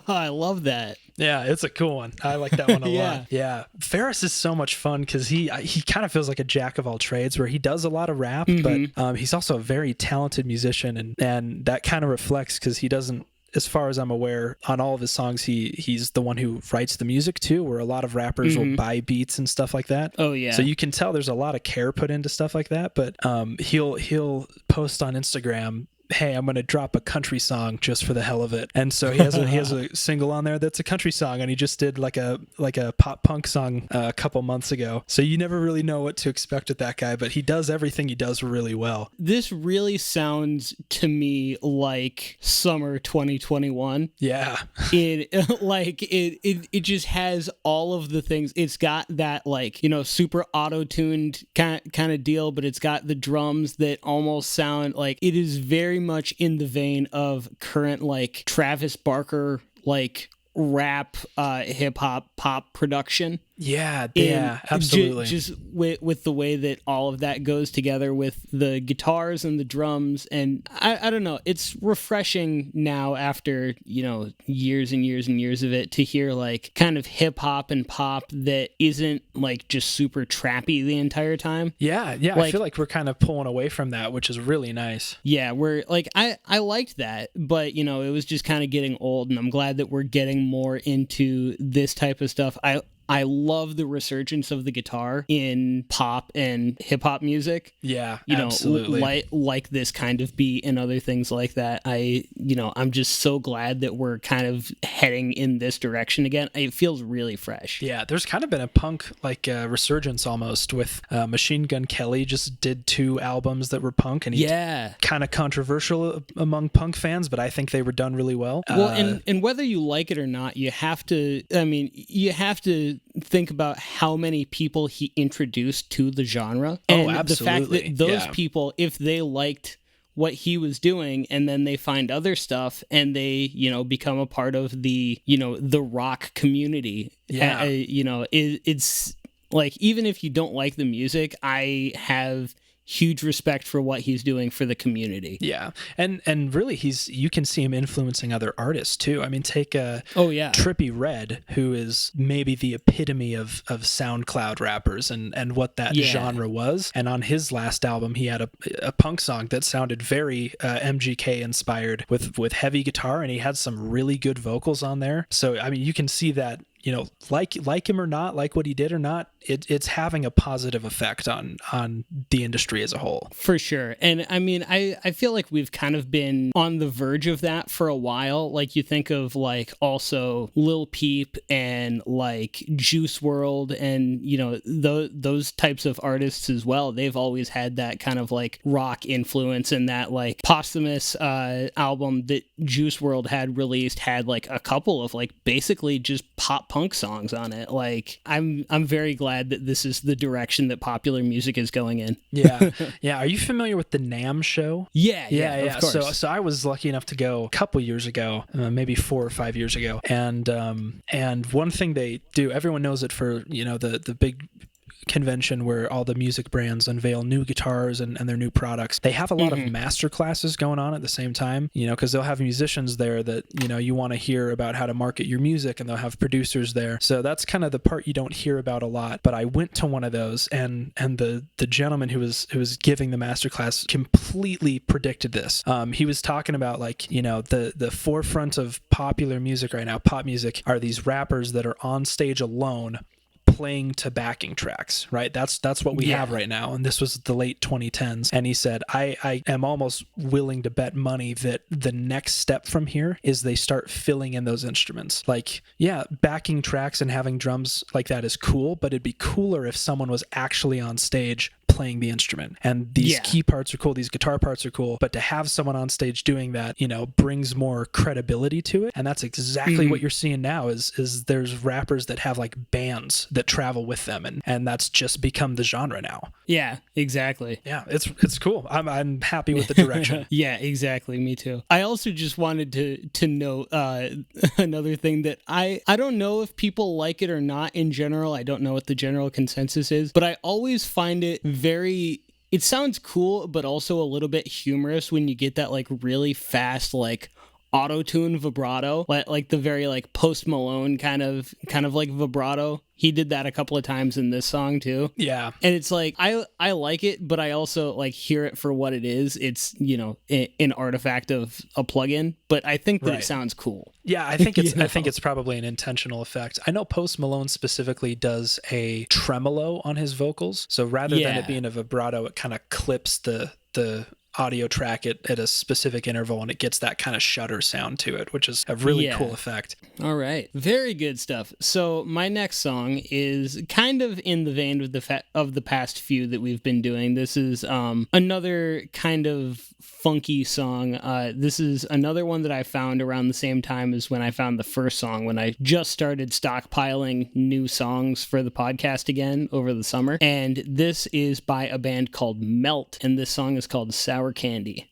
I love that. Yeah, it's a cool one. I like that one a Yeah. lot. Yeah. Ferris is so much fun because he kind of feels like a jack of all trades where he does a lot of rap, but he's also a very talented musician, and that kind of reflects because he doesn't, as far as I'm aware, on all of his songs, he's the one who writes the music too, where a lot of rappers will buy beats and stuff like that. Oh yeah. So you can tell there's a lot of care put into stuff like that, but he'll post on Instagram, hey, I'm going to drop a country song just for the hell of it. And so he has a single on there that's a country song, and he just did like a pop punk song a couple months ago. So you never really know what to expect with that guy, but he does everything he does really well. This really sounds to me like summer 2021. Yeah. It just has all of the things. It's got that super auto-tuned kind of deal, but it's got the drums that almost sound like it is very much in the vein of current Travis Barker rap hip hop pop production. Yeah, absolutely. Just with the way that all of that goes together with the guitars and the drums, and I don't know, it's refreshing now after years and years and years of it to hear kind of hip hop and pop that isn't just super trappy the entire time. Yeah, I feel like we're kind of pulling away from that, which is really nice. Yeah, we're I liked that, but it was just kind of getting old, and I'm glad that we're getting more into this type of stuff. I love the resurgence of the guitar in pop and hip hop music. Yeah, absolutely. Like this kind of beat and other things like that. I'm just so glad that we're kind of heading in this direction again. It feels really fresh. Yeah, there's kind of been a punk resurgence almost with Machine Gun Kelly just did 2 albums that were punk, and kind of controversial among punk fans, but I think they were done really well. Well, and whether you like it or not, you have to think about how many people he introduced to the genre, and the fact that those people, if they liked what he was doing and then they find other stuff and they become a part of the the rock community, it's even if you don't like the music, I have huge respect for what he's doing for the community. Yeah. And really you can see him influencing other artists too. I mean, take Trippie Redd, who is maybe the epitome of SoundCloud rappers and what that genre was. And on his last album, he had a punk song that sounded very MGK inspired with heavy guitar, and he had some really good vocals on there. So, I mean, you can see that, like him or not, like what he did or not, it's having a positive effect on the industry as a whole. For sure. And I mean, I feel like we've kind of been on the verge of that for a while. Like you think of also Lil Peep and Juice WRLD and, those types of artists as well. They've always had that kind of rock influence, and that posthumous album that Juice WRLD had released had a couple of basically just pop punk songs on it. I'm very glad that this is the direction that popular music is going in. Yeah. Are you familiar with the NAMM show? Yeah. Of course. So I was lucky enough to go a couple years ago, maybe 4 or 5 years ago, and one thing they do, everyone knows it for the big convention where all the music brands unveil new guitars and their new products. They have a lot of master classes going on at the same time, because they'll have musicians there that, you want to hear about how to market your music, and they'll have producers there. So that's kind of the part you don't hear about a lot. But I went to one of those, and the gentleman who was giving the master class completely predicted this. He was talking about the forefront of popular music right now, pop music, are these rappers that are on stage alone playing to backing tracks, right? That's what we have right now. And this was the late 2010s. And he said, I am almost willing to bet money that the next step from here is they start filling in those instruments. Backing tracks and having drums like that is cool, but it'd be cooler if someone was actually on stage playing the instrument. And these key parts are cool, these guitar parts are cool, but to have someone on stage doing that, brings more credibility to it. And that's exactly what you're seeing now is there's rappers that have bands that travel with them, and that's just become the genre now. Yeah, exactly. Yeah, it's cool. I'm happy with the direction. Yeah, exactly. Me too. I also just wanted to note another thing that I don't know if people like it or not in general. I don't know what the general consensus is, but I always find it it sounds cool, but also a little bit humorous when you get that really fast auto-tune vibrato, like the very like Post Malone kind of like vibrato. He did that a couple of times in this song too. Yeah. And it's like, I like it, but I also like hear it for what it is. It's, an artifact of a plugin, but I think that it sounds cool. Yeah, I think it's I think it's probably an intentional effect. I know Post Malone specifically does a tremolo on his vocals. So rather than it being a vibrato, it kind of clips the audio track at a specific interval, and it gets that kind of shutter sound to it, which is a really cool effect. All right. Very good stuff. So my next song is kind of in the vein of the past few that we've been doing. This is another kind of funky song. This is another one that I found around the same time as when I found the first song, when I just started stockpiling new songs for the podcast again over the summer. And this is by a band called Melt, and this song is called Sour Candy.